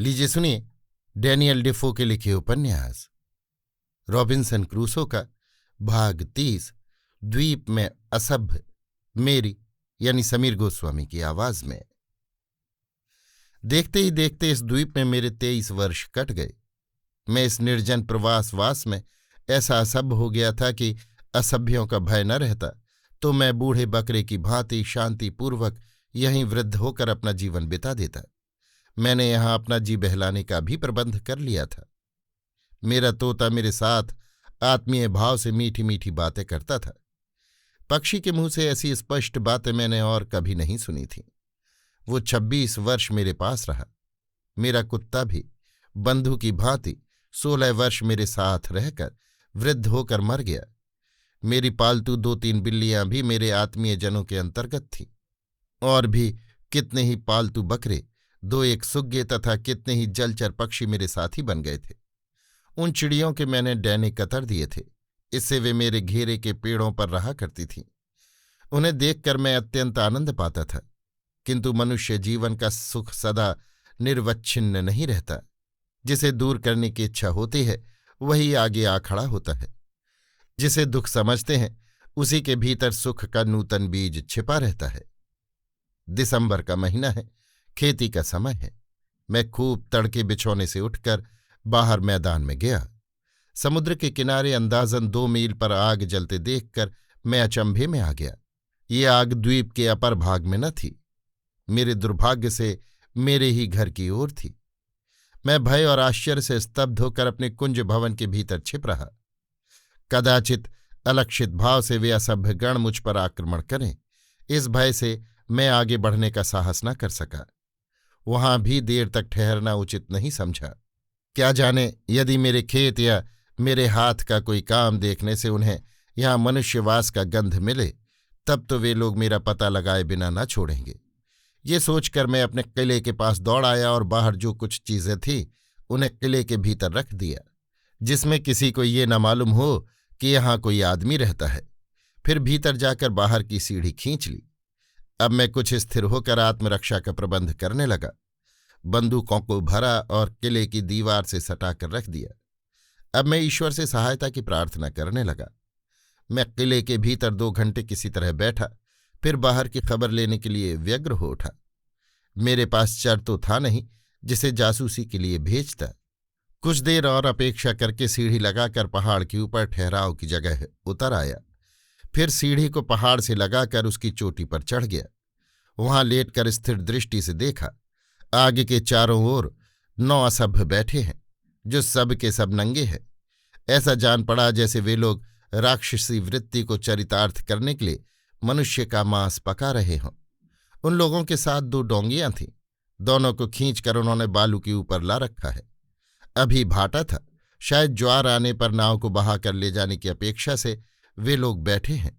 लीजिए सुनिए डैनियल डिफो के लिखे उपन्यास रॉबिन्सन क्रूसो का भाग 30 द्वीप में असभ्य, मेरी यानी समीर गोस्वामी की आवाज में। देखते ही देखते इस द्वीप में मेरे 23 वर्ष कट गए। मैं इस निर्जन प्रवासवास में ऐसा असभ्य हो गया था कि असभ्यों का भय न रहता तो मैं बूढ़े बकरे की भांति शांतिपूर्वक यहीं वृद्ध होकर अपना जीवन बिता देता। मैंने यहां अपना जी बहलाने का भी प्रबंध कर लिया था। मेरा तोता मेरे साथ आत्मीय भाव से मीठी मीठी बातें करता था। पक्षी के मुंह से ऐसी स्पष्ट बातें मैंने और कभी नहीं सुनी थीं। वो 26 वर्ष मेरे पास रहा। मेरा कुत्ता भी बंधु की भांति 16 वर्ष मेरे साथ रहकर वृद्ध होकर मर गया। मेरी पालतू 2-3 बिल्लियां भी मेरे आत्मीय जनों के अंतर्गत थीं। और भी कितने ही पालतू बकरे, 2-1 सुग्गे तथा कितने ही जलचर पक्षी मेरे साथी बन गए थे। उन चिड़ियों के मैंने डैने कतर दिए थे। इससे वे मेरे घेरे के पेड़ों पर रहा करती थीं। उन्हें देखकर मैं अत्यंत आनंद पाता था। किंतु मनुष्य जीवन का सुख सदा निर्वच्छिन्न नहीं रहता। जिसे दूर करने की इच्छा होती है वही आगे आ खड़ा होता है। जिसे दुख समझते हैं उसी के भीतर सुख का नूतन बीज छिपा रहता है। दिसंबर का महीना है, खेती का समय है। मैं खूब तड़के बिछौने से उठकर बाहर मैदान में गया। समुद्र के किनारे अंदाजन 2 मील पर आग जलते देखकर मैं अचंभे में आ गया। ये आग द्वीप के अपर भाग में न थी। मेरे दुर्भाग्य से मेरे ही घर की ओर थी। मैं भय और आश्चर्य से स्तब्ध होकर अपने कुंज भवन के भीतर छिप रहा। कदाचित अलक्षित भाव से वे असभ्य गण मुझ पर आक्रमण करें, इस भय से मैं आगे बढ़ने का साहस न कर सका। वहां भी देर तक ठहरना उचित नहीं समझा। क्या जाने यदि मेरे खेत या मेरे हाथ का कोई काम देखने से उन्हें यहां मनुष्यवास का गंध मिले तब तो वे लोग मेरा पता लगाए बिना न छोड़ेंगे। ये सोचकर मैं अपने किले के पास दौड़ आया और बाहर जो कुछ चीजें थीं उन्हें किले के भीतर रख दिया, जिसमें किसी को ये न मालूम हो कि यहाँ कोई आदमी रहता है। फिर भीतर जाकर बाहर की सीढ़ी खींच ली। अब मैं कुछ स्थिर होकर आत्मरक्षा का प्रबंध करने लगा। बंदूकों को भरा और किले की दीवार से सटाकर रख दिया। अब मैं ईश्वर से सहायता की प्रार्थना करने लगा। मैं किले के भीतर 2 घंटे किसी तरह बैठा, फिर बाहर की खबर लेने के लिए व्यग्र हो उठा। मेरे पास चर तो था नहीं जिसे जासूसी के लिए भेजता। कुछ देर और अपेक्षा करके सीढ़ी लगाकर पहाड़ के ऊपर ठहराव की जगह उतर आया। फिर सीढ़ी को पहाड़ से लगाकर उसकी चोटी पर चढ़ गया। वहां लेटकर स्थिर दृष्टि से देखा। आगे के चारों ओर 9 असभ्य बैठे हैं, जो सब के सब नंगे हैं। ऐसा जान पड़ा जैसे वे लोग राक्षसी वृत्ति को चरितार्थ करने के लिए मनुष्य का मांस पका रहे हों। उन लोगों के साथ 2 डोंगियां थीं। दोनों को खींचकर उन्होंने बालू के ऊपर ला रखा है। अभी भाटा था। शायद ज्वार आने पर नाव को बहाकर ले जाने की अपेक्षा से वे लोग बैठे हैं।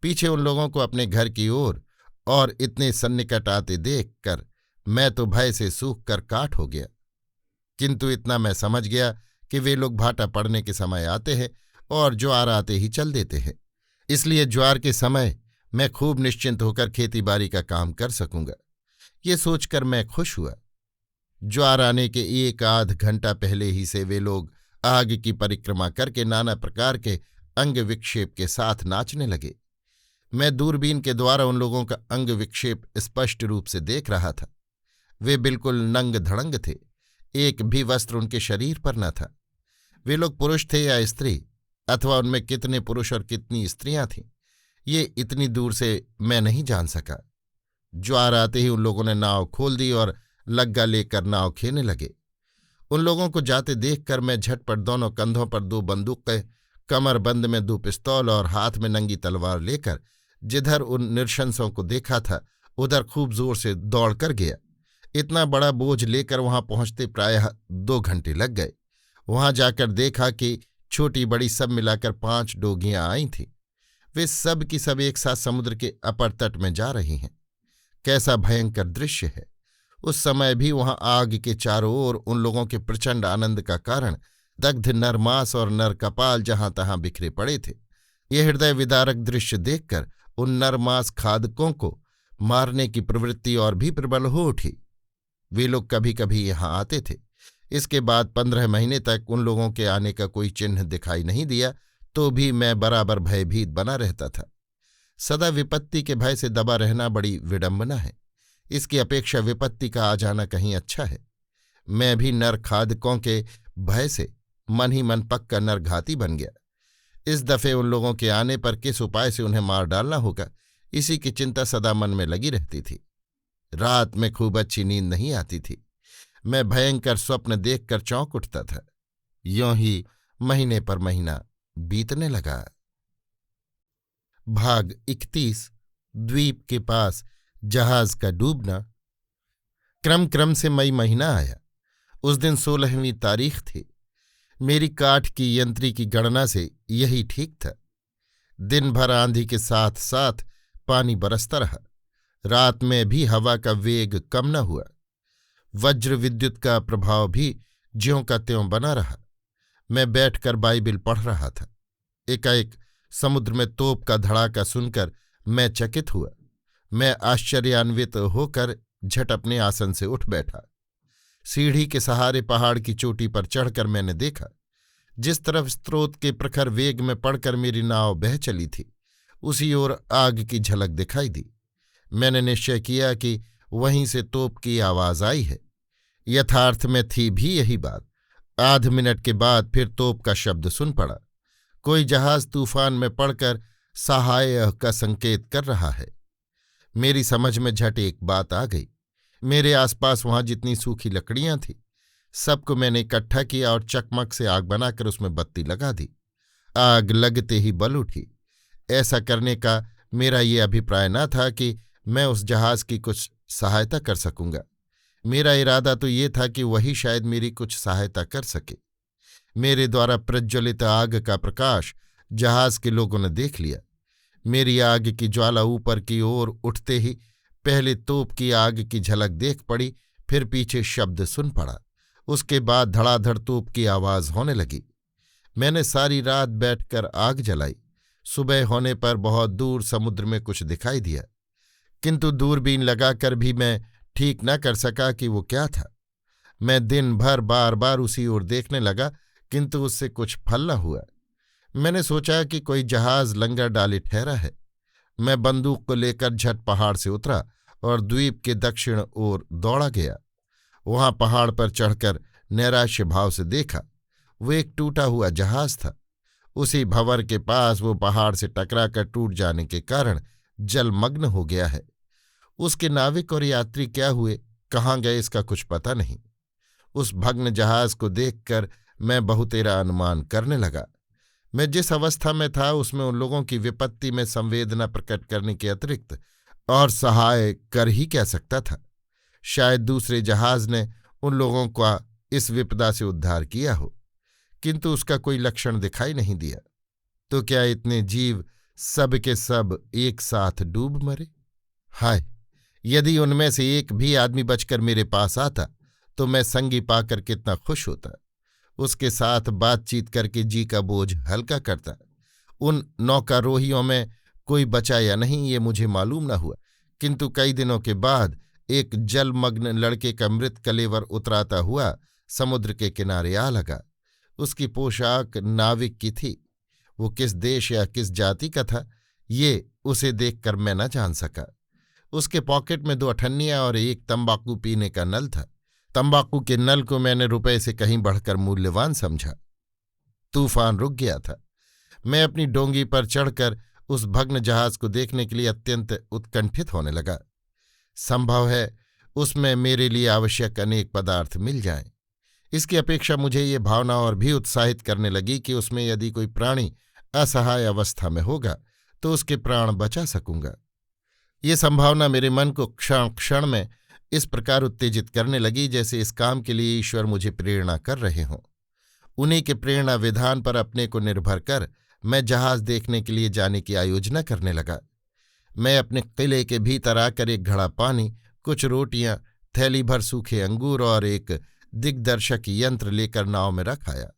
पीछे उन लोगों को अपने घर की ओर और इतने सन्निकट आते देखकर मैं तो भय से सूख कर काठ हो गया। किंतु इतना मैं समझ गया कि वे लोग भाटा पड़ने के समय आते हैं और ज्वार आते ही चल देते हैं। इसलिए ज्वार के समय मैं खूब निश्चिंत होकर खेतीबाड़ी का काम कर सकूंगा। ये सोचकर मैं खुश हुआ। ज्वार आने के 1-आध घंटा पहले ही से वे लोग आग की परिक्रमा करके नाना प्रकार के अंग विक्षेप के साथ नाचने लगे। मैं दूरबीन के द्वारा उन लोगों का अंग विक्षेप स्पष्ट रूप से देख रहा था। वे बिल्कुल नंग धड़ंग थे। एक भी वस्त्र उनके शरीर पर न था। वे लोग पुरुष थे या स्त्री, अथवा उनमें कितने पुरुष और कितनी स्त्रियां थीं, ये इतनी दूर से मैं नहीं जान सका। ज्वार आते ही उन लोगों ने नाव खोल दी और लग्गा लेकर नाव खेने लगे। उन लोगों को जाते देखकर मैं झटपट दोनों कंधों पर 2 बंदूकें, कमरबंद में 2 पिस्तौल और हाथ में नंगी तलवार लेकर जिधर उन निरशंसों को देखा था उधर खूब जोर से दौड़ कर गया। इतना बड़ा बोझ लेकर वहां पहुंचते प्रायः 2 घंटे लग गए। वहां जाकर देखा कि छोटी बड़ी सब मिलाकर 5 डोगियां आई थीं। वे सब की सब एक साथ समुद्र के अपर तट में जा रही हैं। कैसा भयंकर दृश्य है। उस समय भी वहां आग के चारों ओर उन लोगों के प्रचंड आनंद का कारण दग्ध नरमांस और नरकपाल जहां तहां बिखरे पड़े थे। ये हृदय विदारक दृश्य देखकर उन नरमांस खादकों को मारने की प्रवृत्ति और भी प्रबल हो उठी। वे लोग कभी कभी यहाँ आते थे। इसके बाद 15 महीने तक उन लोगों के आने का कोई चिन्ह दिखाई नहीं दिया, तो भी मैं बराबर भयभीत बना रहता था। सदा विपत्ति के भय से दबा रहना बड़ी विडंबना है। इसकी अपेक्षा विपत्ति का आ जाना कहीं अच्छा है। मैं भी नरखादकों के भय से मन ही मन पक्का नरघाती बन गया। इस दफे उन लोगों के आने पर किस उपाय से उन्हें मार डालना होगा, इसी की चिंता सदा मन में लगी रहती थी। रात में खूब अच्छी नींद नहीं आती थी। मैं भयंकर स्वप्न देखकर चौंक उठता था। यों ही महीने पर महीना बीतने लगा। भाग 31। द्वीप के पास जहाज का डूबना। क्रम क्रम से मई महीना आया। उस दिन 16वीं तारीख थी। मेरी काठ की यंत्री की गणना से यही ठीक था। दिन भर आंधी के साथ साथ पानी बरसता रहा। रात में भी हवा का वेग कम न हुआ। वज्र विद्युत का प्रभाव भी ज्यों का त्यों बना रहा। मैं बैठकर बाइबिल पढ़ रहा था। एकाएक समुद्र में तोप का धड़ाका सुनकर मैं चकित हुआ। मैं आश्चर्यान्वित होकर झट अपने आसन से उठ बैठा। सीढ़ी के सहारे पहाड़ की चोटी पर चढ़कर मैंने देखा। जिस तरफ स्रोत के प्रखर वेग में पड़कर मेरी नाव बह चली थी, उसी ओर आग की झलक दिखाई दी। मैंने निश्चय किया कि वहीं से तोप की आवाज आई है। यथार्थ में थी भी यही बात। आध मिनट के बाद फिर तोप का शब्द सुन पड़ा। कोई जहाज तूफान में पड़कर सहाय का संकेत कर रहा है। मेरी समझ में झट एक बात आ गई। मेरे आसपास वहां जितनी सूखी लकड़ियां थीं, सबको मैंने इकट्ठा किया और चकमक से आग बनाकर उसमें बत्ती लगा दी। आग लगते ही बल उठी। ऐसा करने का मेरा ये अभिप्राय न था कि मैं उस जहाज की कुछ सहायता कर सकूंगा। मेरा इरादा तो ये था कि वही शायद मेरी कुछ सहायता कर सके। मेरे द्वारा प्रज्वलित आग का प्रकाश जहाज के लोगों ने देख लिया। मेरी आग की ज्वाला ऊपर की ओर उठते ही पहले तोप की आग की झलक देख पड़ी, फिर पीछे शब्द सुन पड़ा। उसके बाद धड़ाधड़ तोप की आवाज होने लगी। मैंने सारी रात बैठकर आग जलाई। सुबह होने पर बहुत दूर समुद्र में कुछ दिखाई दिया, किंतु दूरबीन लगाकर भी मैं ठीक न कर सका कि वो क्या था। मैं दिन भर बार बार उसी ओर देखने लगा, किंतु उससे कुछ फल न हुआ। मैंने सोचा कि कोई जहाज लंगर डाले ठहरा है। मैं बंदूक को लेकर झट पहाड़ से उतरा और द्वीप के दक्षिण ओर दौड़ा गया। वहां पहाड़ पर चढ़कर नैराश्य भाव से देखा। वो एक टूटा हुआ जहाज था। उसी भंवर के पास वो पहाड़ से टकराकर टूट जाने के कारण जलमग्न हो गया है। उसके नाविक और यात्री क्या हुए, कहाँ गए, इसका कुछ पता नहीं। उस भग्न जहाज को देखकर मैं बहुतेरा अनुमान करने लगा। मैं जिस अवस्था में था उसमें उन लोगों की विपत्ति में संवेदना प्रकट करने के अतिरिक्त और सहाय कर ही क्या सकता था। शायद दूसरे जहाज ने उन लोगों का इस विपदा से उद्धार किया हो, किंतु उसका कोई लक्षण दिखाई नहीं दिया। तो क्या इतने जीव सब के सब एक साथ डूब मरे? हाय, यदि उनमें से एक भी आदमी बचकर मेरे पास आता तो मैं संगी पाकर कितना खुश होता। उसके साथ बातचीत करके जी का बोझ हल्का करता। उन नौकारोहियों में कोई बचा या नहीं ये मुझे मालूम न हुआ, किंतु कई दिनों के बाद एक जलमग्न लड़के का मृत कलेवर उतराता हुआ समुद्र के किनारे आ लगा। उसकी पोशाक नाविक की थी। वो किस देश या किस जाति का था, ये उसे देखकर मैं न जान सका। उसके पॉकेट में 2 अठन्नियां और एक तंबाकू पीने का नल था। तंबाकू के नल को मैंने रुपए से कहीं बढ़कर मूल्यवान समझा। तूफान रुक गया था। मैं अपनी डोंगी पर चढ़कर उस भग्न जहाज को देखने के लिए अत्यंत उत्कंठित होने लगा। संभव है उसमें मेरे लिए आवश्यक अनेक पदार्थ मिल जाएं। इसकी अपेक्षा मुझे ये भावना और भी उत्साहित करने लगी कि उसमें यदि कोई प्राणी असहाय अवस्था में होगा तो उसके प्राण बचा सकूंगा। ये संभावना मेरे मन को क्षण क्षण में इस प्रकार उत्तेजित करने लगी जैसे इस काम के लिए ईश्वर मुझे प्रेरणा कर रहे हों। उन्हीं के प्रेरणा विधान पर अपने को निर्भर कर मैं जहाज देखने के लिए जाने की आयोजना करने लगा। मैं अपने किले के भीतर आकर एक घड़ा पानी, कुछ रोटियां, थैली भर सूखे अंगूर और एक दिग्दर्शक यंत्र लेकर नाव में रख आया।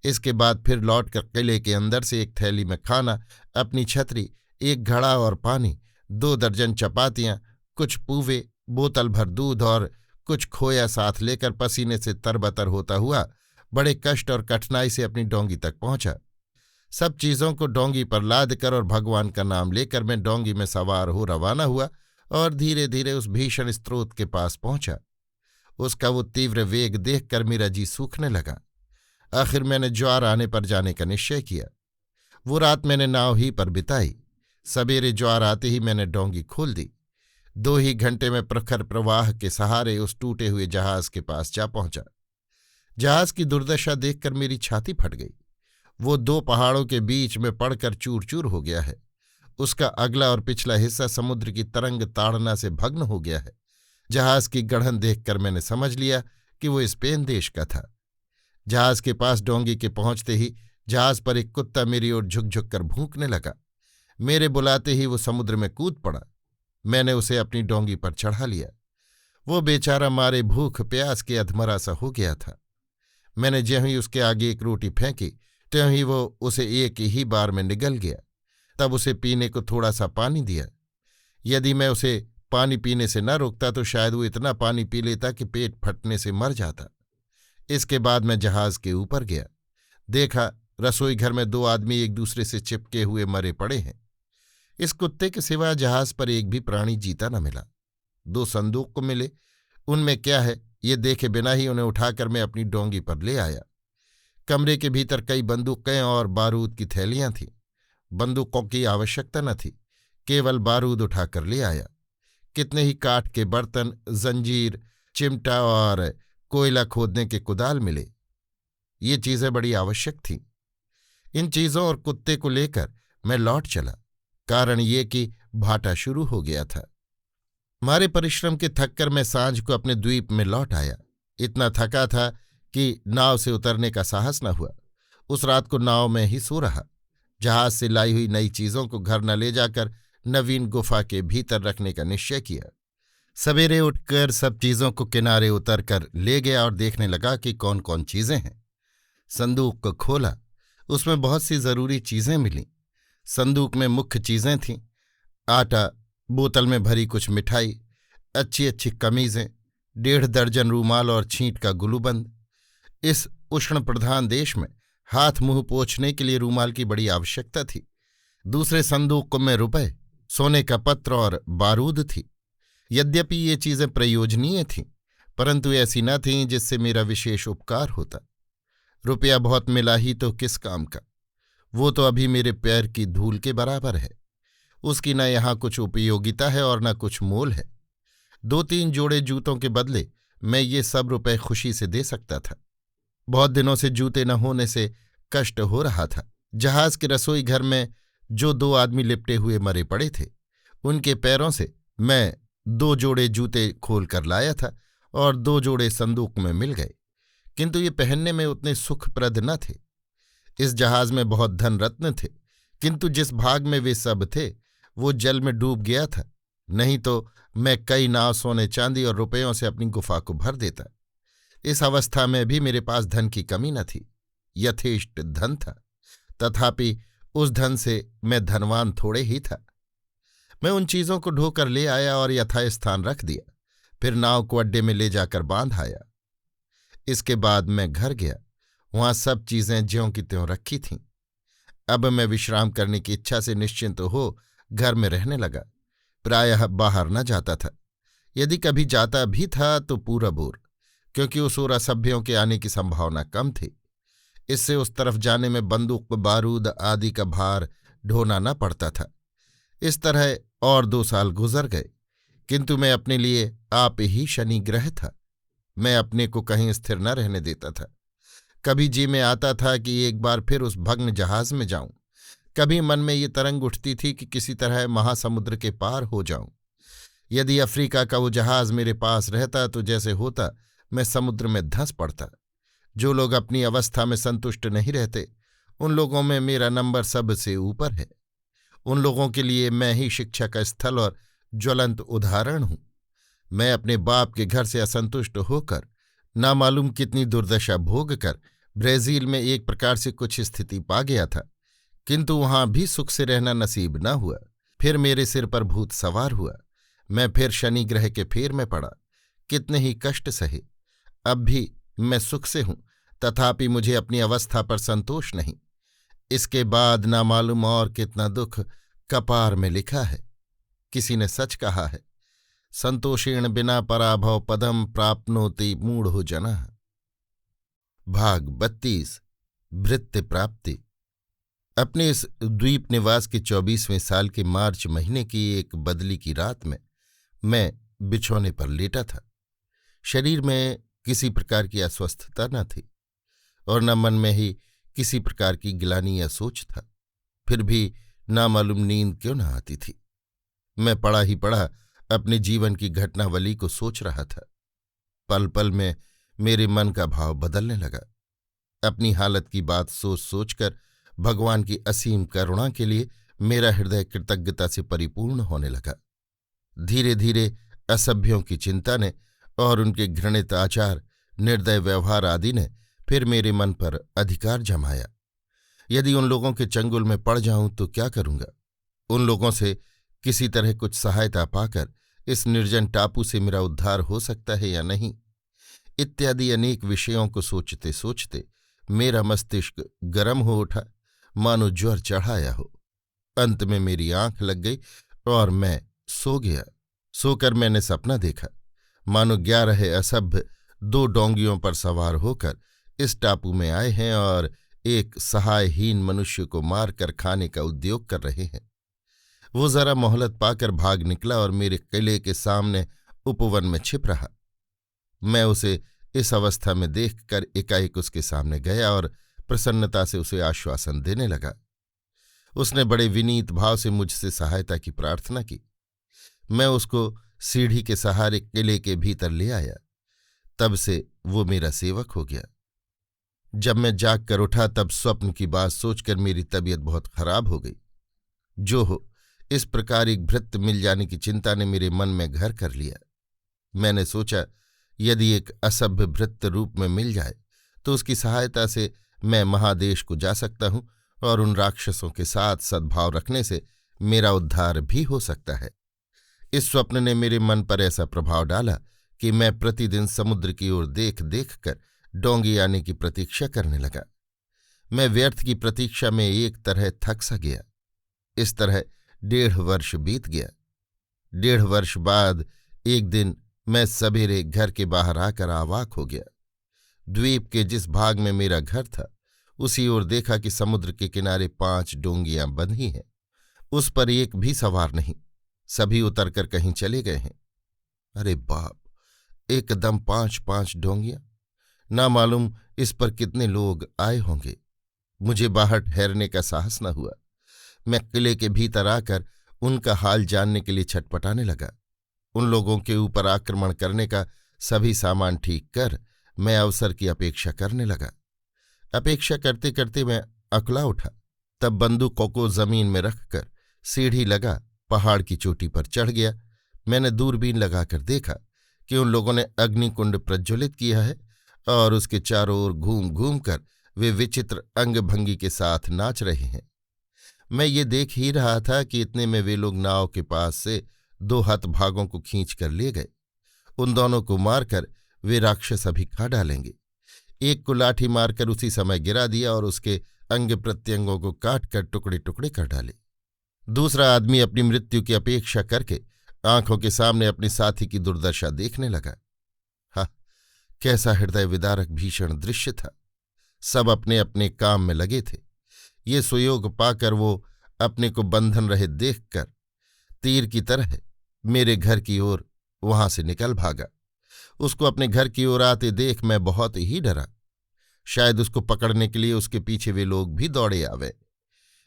इसके बाद फिर लौटकर किले के अंदर से एक थैली में खाना, अपनी छतरी, एक घड़ा और पानी, 2 दर्जन चपातियां, कुछ पूवे, बोतल भर दूध और कुछ खोया साथ लेकर पसीने से तरबतर होता हुआ बड़े कष्ट और कठिनाई से अपनी डोंगी तक पहुंचा। सब चीजों को डोंगी पर लाद कर और भगवान का नाम लेकर मैं डोंगी में सवार हो रवाना हुआ और धीरे धीरे उस भीषण स्रोत के पास पहुंचा। उसका वो तीव्र वेग देखकर मेरा जी सूखने लगा। आखिर मैंने ज्वार आने पर जाने का निश्चय किया। वो रात मैंने नाव ही पर बिताई। सवेरे ज्वार आते ही मैंने डोंगी खोल दी। 2 ही घंटे में प्रखर प्रवाह के सहारे उस टूटे हुए जहाज के पास जा पहुंचा। जहाज की दुर्दशा देखकर मेरी छाती फट गई। वो 2 पहाड़ों के बीच में पड़कर चूर चूर हो गया है। उसका अगला और पिछला हिस्सा समुद्र की तरंग ताड़ना से भग्न हो गया है। जहाज की गढ़न देखकर मैंने समझ लिया कि वो स्पेन देश का था। जहाज के पास डोंगी के पहुंचते ही जहाज पर एक कुत्ता मेरी ओर झुक झुक कर भूंकने लगा। मेरे बुलाते ही वो समुद्र में कूद पड़ा। मैंने उसे अपनी डोंगी पर चढ़ा लिया। वो बेचारा मारे भूख प्यास के अधमरा सा हो गया था। मैंने ज्यों ही उसके आगे एक रोटी फेंकी त्यों ही वो उसे एक ही बार में निगल गया। तब उसे पीने को थोड़ा सा पानी दिया। यदि मैं उसे पानी पीने से न रोकता तो शायद वो इतना पानी पी लेता कि पेट फटने से मर जाता। इसके बाद मैं जहाज के ऊपर गया। देखा रसोई घर में 2 आदमी एक दूसरे से चिपके हुए मरे पड़े हैं। इस कुत्ते के सिवा जहाज पर एक भी प्राणी जीता न मिला। 2 संदूक को मिले। उनमें क्या है ये देखे बिना ही उन्हें उठाकर मैं अपनी डोंगी पर ले आया। कमरे के भीतर कई बंदूकें और बारूद की थैलियां थीं। बंदूकों की आवश्यकता न थी, केवल बारूद उठाकर ले आया। कितने ही काठ के बर्तन, जंजीर, चिमटा और कोयला खोदने के कुदाल मिले। ये चीजें बड़ी आवश्यक थीं। इन चीजों और कुत्ते को लेकर मैं लौट चला। कारण ये कि भाटा शुरू हो गया था। मारे परिश्रम के थककर मैं सांझ को अपने द्वीप में लौट आया। इतना थका था कि नाव से उतरने का साहस न हुआ। उस रात को नाव में ही सो रहा। जहाज से लाई हुई नई चीजों को घर न ले जाकर नवीन गुफा के भीतर रखने का निश्चय किया। सवेरे उठकर सब चीजों को किनारे उतर कर ले गया और देखने लगा कि कौन कौन चीजें हैं। संदूक को खोला। उसमें बहुत सी जरूरी चीजें मिलीं। संदूक में मुख्य चीजें थीं। आटा, बोतल में भरी कुछ मिठाई, अच्छी अच्छी कमीजें, 1.5 दर्जन रूमाल और छींट का गुलूबंद। इस उष्ण प्रधान देश में हाथ मुंह पोंछने के लिए रूमाल की बड़ी आवश्यकता थी। दूसरे संदूक में रुपए, सोने का पत्र और बारूद थी। यद्यपि ये चीजें प्रयोजनीय थीं, परंतु ऐसी न थीं जिससे मेरा विशेष उपकार होता। रुपया बहुत मिला ही तो किस काम का। वो तो अभी मेरे पैर की धूल के बराबर है। उसकी न यहाँ कुछ उपयोगिता है और न कुछ मोल है। 2-3 जोड़े जूतों के बदले मैं ये सब रुपए खुशी से दे सकता था। बहुत दिनों से जूते न होने से कष्ट हो रहा था। जहाज के रसोई घर में जो 2 आदमी लिपटे हुए मरे पड़े थे, उनके पैरों से मैं 2 जोड़े जूते खोल कर लाया था और 2 जोड़े संदूक में मिल गए, किंतु ये पहनने में उतने सुखप्रद न थे। इस जहाज में बहुत धन रत्न थे, किंतु जिस भाग में वे सब थे वो जल में डूब गया था। नहीं तो मैं कई नाव सोने चांदी और रुपयों से अपनी गुफा को भर देता। इस अवस्था में भी मेरे पास धन की कमी न थी। यथेष्ट धन था, तथापि उस धन से मैं धनवान थोड़े ही था। मैं उन चीजों को ढोकर ले आया और यथास्थान रख दिया। फिर नाव को अड्डे में ले जाकर बांध आया। इसके बाद मैं घर गया। वहां सब चीजें ज्यों की त्यों रखी थीं। अब मैं विश्राम करने की इच्छा से निश्चिंत हो घर में रहने लगा। प्रायः बाहर न जाता था। यदि कभी जाता भी था तो पूरब ओर, क्योंकि उस ओर असभ्यों के आने की संभावना कम थी। इससे उस तरफ जाने में बंदूक, बारूद आदि का भार ढोना न पड़ता था। इस तरह और 2 साल गुजर गए, किंतु मैं अपने लिए आप ही शनि ग्रह था। मैं अपने को कहीं स्थिर न रहने देता था। कभी जी में आता था कि एक बार फिर उस भग्न जहाज में जाऊं। कभी मन में ये तरंग उठती थी कि किसी तरह महासमुद्र के पार हो जाऊं। यदि अफ्रीका का वो जहाज मेरे पास रहता तो जैसे होता मैं समुद्र में धंस पड़ता। जो लोग अपनी अवस्था में संतुष्ट नहीं रहते, उन लोगों में मेरा नंबर सबसे ऊपर है। उन लोगों के लिए मैं ही शिक्षा का स्थल और ज्वलंत उदाहरण हूं। मैं अपने बाप के घर से असंतुष्ट होकर नामालूम कितनी दुर्दशा भोग कर ब्राजील में एक प्रकार से कुछ स्थिति पा गया था, किंतु वहां भी सुख से रहना नसीब न हुआ। फिर मेरे सिर पर भूत सवार हुआ। मैं फिर शनि ग्रह के फेर में पड़ा। कितने ही कष्ट सहे, अब भी मैं सुख से हूं, तथापि मुझे अपनी अवस्था पर संतोष नहीं। इसके बाद ना मालूम और कितना दुख कपार में लिखा है। किसी ने सच कहा है, संतोषेण बिना पराभव पदम प्राप्नोति मूढ़ो जनः। भाग 32 भृत्य प्राप्ति। अपने इस द्वीप निवास के 24वें साल के मार्च महीने की एक बदली की रात में मैं बिछौने पर लेटा था। शरीर में किसी प्रकार की अस्वस्थता न थी और न मन में ही किसी प्रकार की गिलानी या सोच था। फिर भी नामालूम नींद क्यों न आती थी। मैं पड़ा ही पड़ा अपने जीवन की घटनावली को सोच रहा था। पल पल में मेरे मन का भाव बदलने लगा। अपनी हालत की बात सोच सोचकर भगवान की असीम करुणा के लिए मेरा हृदय कृतज्ञता से परिपूर्ण होने लगा। धीरे धीरे असभ्यों की चिंता ने और उनके घृणित आचार, निर्दय व्यवहार आदि ने फिर मेरे मन पर अधिकार जमाया। यदि उन लोगों के चंगुल में पड़ जाऊं तो क्या करूंगा? उन लोगों से किसी तरह कुछ सहायता पाकर इस निर्जन टापू से मेरा उद्धार हो सकता है या नहीं, इत्यादि अनेक विषयों को सोचते सोचते मेरा मस्तिष्क गर्म हो उठा, मानो ज्वर चढ़ाया हो। अंत में मेरी आंख लग गई और मैं सो गया। सोकर मैंने सपना देखा, मानो 11 असभ्य 2 डोंगियों पर सवार होकर इस टापू में आए हैं और एक सहायहीन मनुष्य को मारकर खाने का उद्योग कर रहे हैं। वो जरा मोहलत पाकर भाग निकला और मेरे किले के सामने उपवन में छिप रहा। मैं उसे इस अवस्था में देखकर एकाएक उसके सामने गया और प्रसन्नता से उसे आश्वासन देने लगा। उसने बड़े विनीत भाव से मुझसे सहायता की प्रार्थना की। मैं उसको सीढ़ी के सहारे किले के भीतर ले आया। तब से वो मेरा सेवक हो गया। जब मैं जाग कर उठा तब स्वप्न की बात सोचकर मेरी तबीयत बहुत खराब हो गई। जो हो, इस प्रकार एक भृत्य मिल जाने की चिंता ने मेरे मन में घर कर लिया। मैंने सोचा, यदि एक असभ्य भृत्य रूप में मिल जाए तो उसकी सहायता से मैं महादेश को जा सकता हूं और उन राक्षसों के साथ सद्भाव रखने से मेरा उद्धार भी हो सकता है। इस स्वप्न ने मेरे मन पर ऐसा प्रभाव डाला कि मैं प्रतिदिन समुद्र की ओर देख देख कर डोंगी आने की प्रतीक्षा करने लगा। मैं व्यर्थ की प्रतीक्षा में एक तरह थक सा गया। इस तरह 1.5 वर्ष बीत गया। 1.5 वर्ष बाद एक दिन मैं सवेरे घर के बाहर आकर अवाक हो गया। द्वीप के जिस भाग में मेरा घर था उसी ओर देखा कि समुद्र के किनारे 5 डोंगियां बंधी हैं। उस पर एक भी सवार नहीं, सभी उतरकर कहीं चले गए हैं। अरे बाप, एकदम 5-5 डोंगियां! ना मालूम इस पर कितने लोग आए होंगे। मुझे बाहर ठहरने का साहस न हुआ। मैं किले के भीतर आकर उनका हाल जानने के लिए छटपटाने लगा। उन लोगों के ऊपर आक्रमण करने का सभी सामान ठीक कर मैं अवसर की अपेक्षा करने लगा। अपेक्षा करते करते मैं अकला उठा। तब बंदूकों को जमीन में रखकर सीढ़ी लगा पहाड़ की चोटी पर चढ़ गया। मैंने दूरबीन लगाकर देखा कि उन लोगों ने अग्निकुंड प्रज्वलित किया है और उसके चारों ओर घूम घूम कर वे विचित्र अंगभंगी के साथ नाच रहे हैं। मैं ये देख ही रहा था कि इतने में वे लोग नाव के पास से 2 हतभागों को खींच कर ले गए। उन दोनों को मारकर वे राक्षस अभी खा डालेंगे। एक को लाठी मारकर उसी समय गिरा दिया और उसके अंग प्रत्यंगों को काट कर टुकड़े टुकड़े कर डाले। दूसरा आदमी अपनी मृत्यु की अपेक्षा करके आंखों के सामने अपने साथी की दुर्दशा देखने लगा। हा, कैसा हृदय विदारक भीषण दृश्य था। सब अपने अपने काम में लगे थे। ये सुयोग पाकर वो अपने को बंधन रहित देखकर तीर की तरह मेरे घर की ओर वहां से निकल भागा। उसको अपने घर की ओर आते देख मैं बहुत ही डरा। शायद उसको पकड़ने के लिए उसके पीछे वे लोग भी दौड़े आवे।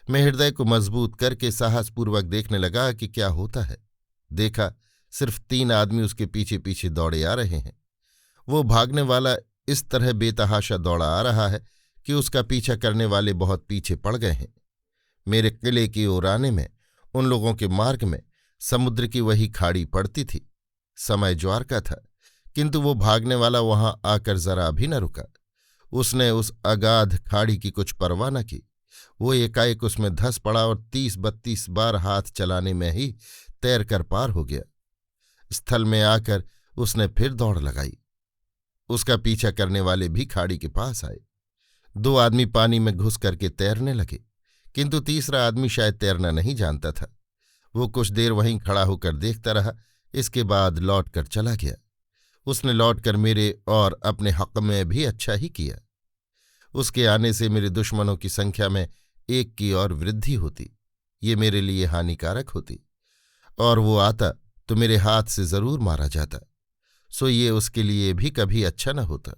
मैं हृदय को मजबूत करके साहसपूर्वक देखने लगा कि क्या होता है। देखा, सिर्फ 3 आदमी उसके पीछे पीछे दौड़े आ रहे हैं। वो भागने वाला इस तरह बेतहाशा दौड़ा आ रहा है कि उसका पीछा करने वाले बहुत पीछे पड़ गए हैं। मेरे किले की ओर आने में उन लोगों के मार्ग में समुद्र की वही खाड़ी पड़ती थी। समय ज्वार का था, किंतु वो भागने वाला वहां आकर जरा भी न रुका। उसने उस अगाध खाड़ी की कुछ परवाह न की। वो एकाएक उसमें धस पड़ा और 30-32 बार हाथ चलाने में ही तैरकर पार हो गया। स्थल में आकर उसने फिर दौड़ लगाई। उसका पीछा करने वाले भी खाड़ी के पास आए। 2 आदमी पानी में घुस करके तैरने लगे, किंतु तीसरा आदमी शायद तैरना नहीं जानता था। वो कुछ देर वहीं खड़ा होकर देखता रहा, इसके बाद लौट कर चला गया। उसने लौटकर मेरे और अपने हक में भी अच्छा ही किया। उसके आने से मेरे दुश्मनों की संख्या में एक की और वृद्धि होती। ये मेरे लिए हानिकारक होती, और वो आता तो मेरे हाथ से जरूर मारा जाता, सो ये उसके लिए भी कभी अच्छा न होता।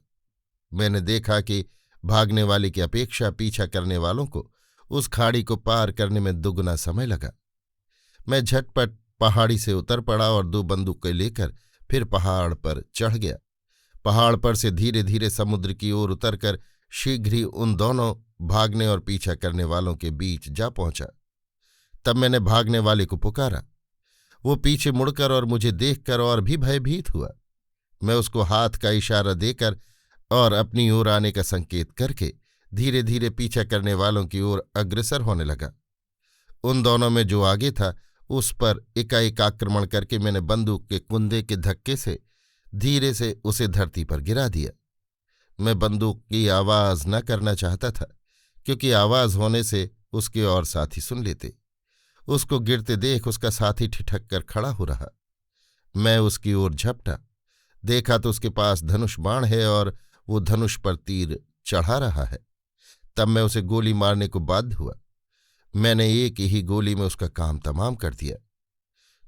मैंने देखा कि भागने वाले की अपेक्षा पीछा करने वालों को उस खाड़ी को पार करने में दुगना समय लगा। मैं झटपट पहाड़ी से उतर पड़ा और 2 बंदूकें लेकर फिर पहाड़ पर चढ़ गया। पहाड़ पर से धीरे धीरे समुद्र की ओर उतरकर शीघ्र ही उन दोनों भागने और पीछा करने वालों के बीच जा पहुंचा। तब मैंने भागने वाले को पुकारा। वो पीछे मुड़कर और मुझे देखकर और भी भयभीत हुआ। मैं उसको हाथ का इशारा देकर और अपनी ओर आने का संकेत करके धीरे धीरे पीछा करने वालों की ओर अग्रसर होने लगा। उन दोनों में जो आगे था उस पर एकाएक आक्रमण करके मैंने बंदूक के कुंदे के धक्के से धीरे से उसे धरती पर गिरा दिया। मैं बंदूक की आवाज न करना चाहता था, क्योंकि आवाज होने से उसके और साथी सुन लेते। उसको गिरते देख उसका साथी ठिठक कर खड़ा हो रहा। मैं उसकी ओर झपटा, देखा तो उसके पास धनुष बाण है और वो धनुष पर तीर चढ़ा रहा है। तब मैं उसे गोली मारने को बाध्य हुआ। मैंने एक ही गोली में उसका काम तमाम कर दिया।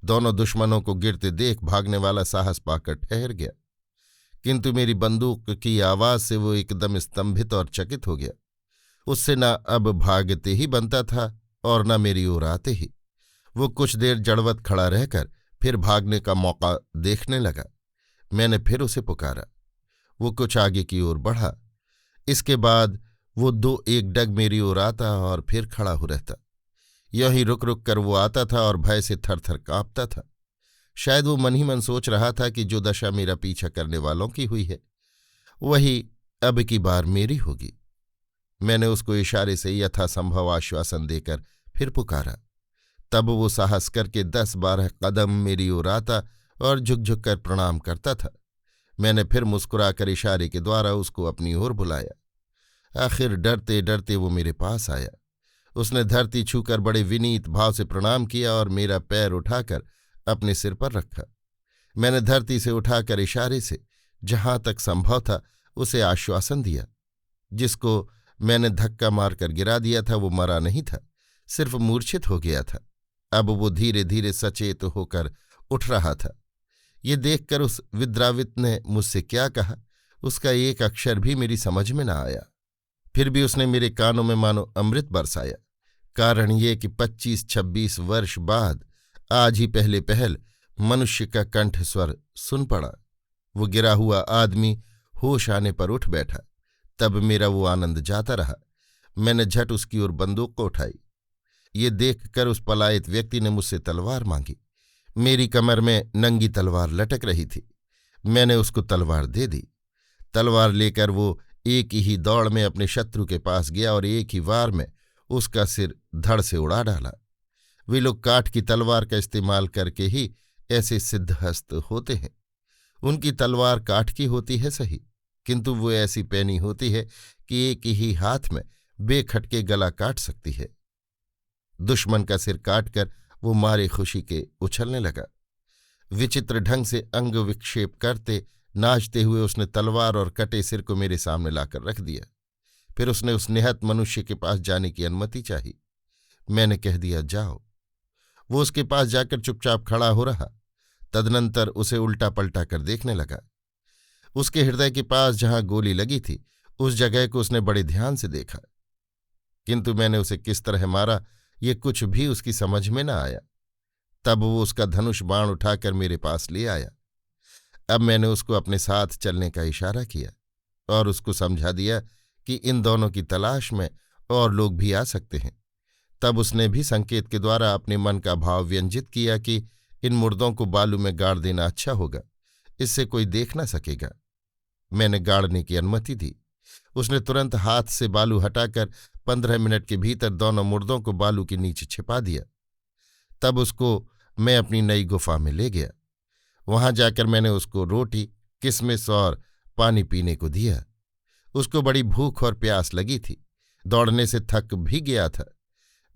दोनों दुश्मनों को गिरते देख भागने वाला साहस पाकर ठहर गया, किंतु मेरी बंदूक की आवाज से वो एकदम स्तंभित और चकित हो गया। उससे न अब भागते ही बनता था और न मेरी ओर आते ही। वो कुछ देर जड़वत खड़ा रहकर फिर भागने का मौका देखने लगा। मैंने फिर उसे पुकारा। वो कुछ आगे की ओर बढ़ा। इसके बाद वो 2-1 डग मेरी ओर आता और फिर खड़ा हो रहता। यूं ही रुक रुक कर वो आता था और भय से थर थर काँपता था। शायद वो मन ही मन सोच रहा था कि जो दशा मेरा पीछा करने वालों की हुई है वही अब की बार मेरी होगी। मैंने उसको इशारे से यथासंभव आश्वासन देकर फिर पुकारा। तब वो साहस करके 10-12 कदम मेरी ओर आता और झुक-झुक कर प्रणाम करता था। मैंने फिर मुस्कुराकर इशारे के द्वारा उसको अपनी ओर बुलाया। आखिर डरते डरते वो मेरे पास आया। उसने धरती छूकर बड़े विनीत भाव से प्रणाम किया और मेरा पैर उठाकर अपने सिर पर रखा। मैंने धरती से उठाकर इशारे से जहां तक संभव था उसे आश्वासन दिया। जिसको मैंने धक्का मारकर गिरा दिया था वो मरा नहीं था, सिर्फ मूर्छित हो गया था। अब वो धीरे धीरे सचेत होकर उठ रहा था। ये देखकर उस विद्रावित ने मुझसे क्या कहा उसका एक अक्षर भी मेरी समझ में न आया। फिर भी उसने मेरे कानों में मानो अमृत बरसाया। कारण ये कि 25-26 वर्ष बाद आज ही पहले पहल मनुष्य का कंठस्वर सुन पड़ा। वो गिरा हुआ आदमी होश आने पर उठ बैठा। तब मेरा वो आनंद जाता रहा। मैंने झट उसकी ओर बंदूक को उठाई। ये देखकर उस पलायित व्यक्ति ने मुझसे तलवार मांगी। मेरी कमर में नंगी तलवार लटक रही थी। मैंने उसको तलवार दे दी। तलवार लेकर वो एक ही दौड़ में अपने शत्रु के पास गया और एक ही वार में उसका सिर धड़ से उड़ा डाला। वे लोग काठ की तलवार का इस्तेमाल करके ही ऐसे सिद्धहस्त होते हैं। उनकी तलवार काठ की होती है सही, किंतु वो ऐसी पैनी होती है कि एक ही हाथ में बेखटके गला काट सकती है। दुश्मन का सिर काटकर वो मारे खुशी के उछलने लगा। विचित्र ढंग से अंग विक्षेप करते नाचते हुए उसने तलवार और कटे सिर को मेरे सामने लाकर रख दिया। फिर उसने उस निहत मनुष्य के पास जाने की अनुमति चाही। मैंने कह दिया जाओ। वो उसके पास जाकर चुपचाप खड़ा हो रहा। तदनंतर उसे उल्टा पलटा कर देखने लगा। उसके हृदय के पास जहां गोली लगी थी उस जगह को उसने बड़े ध्यान से देखा, किंतु मैंने उसे किस तरह मारा ये कुछ भी उसकी समझ में न आया। तब वो उसका धनुष बाण उठाकर मेरे पास ले आया। अब मैंने उसको अपने साथ चलने का इशारा किया और उसको समझा दिया कि इन दोनों की तलाश में और लोग भी आ सकते हैं। तब उसने भी संकेत के द्वारा अपने मन का भाव व्यंजित किया कि इन मुर्दों को बालू में गाड़ देना अच्छा होगा, इससे कोई देख न सकेगा। मैंने गाड़ने की अनुमति दी। उसने तुरंत हाथ से बालू हटाकर 15 मिनट के भीतर दोनों मुर्दों को बालू के नीचे छिपा दिया। तब उसको मैं अपनी नई गुफा में ले गया। वहां जाकर मैंने उसको रोटी, किशमिश और पानी पीने को दिया। उसको बड़ी भूख और प्यास लगी थी, दौड़ने से थक भी गया था।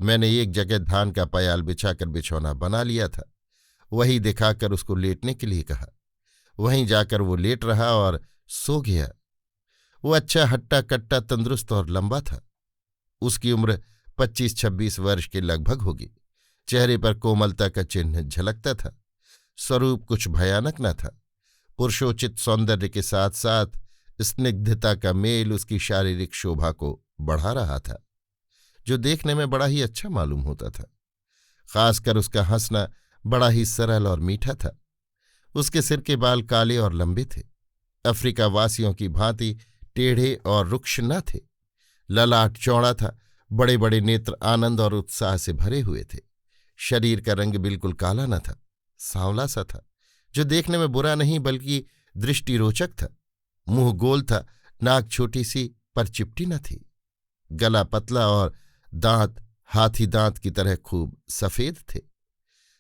मैंने एक जगह धान का पयाल बिछाकर बिछौना बना लिया था, वही दिखाकर उसको लेटने के लिए कहा। वहीं जाकर वो लेट रहा और सो गया। वो अच्छा हट्टा कट्टा, तंदुरुस्त और लंबा था। उसकी उम्र 25-26 वर्ष के लगभग होगी। चेहरे पर कोमलता का चिन्ह झलकता था। स्वरूप कुछ भयानक न था। पुरुषोचित सौंदर्य के साथ साथ स्निग्धता का मेल उसकी शारीरिक शोभा को बढ़ा रहा था, जो देखने में बड़ा ही अच्छा मालूम होता था। खासकर उसका हंसना बड़ा ही सरल और मीठा था। उसके सिर के बाल काले और लंबे थे, अफ्रीका वासियों की भांति टेढ़े और रुक्ष न थे। ललाट चौड़ा था, बड़े बड़े नेत्र आनंद और उत्साह से भरे हुए थे। शरीर का रंग बिल्कुल काला न था, सांवला सा था, जो देखने में बुरा नहीं बल्कि दृष्टिरोचक था। मुंह गोल था, नाक छोटी सी पर चिपटी न थी। गला पतला और दांत हाथी दांत की तरह खूब सफेद थे।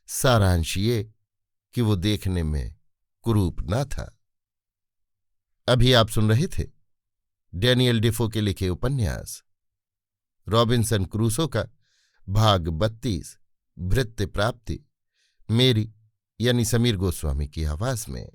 सारांश ये कि वो देखने में कुरूप न था। अभी आप सुन रहे थे डैनियल डिफो के लिखे उपन्यास रॉबिन्सन क्रूसो का भाग 32 भृत्य प्राप्ति, मेरी यानी समीर गोस्वामी की आवाज में।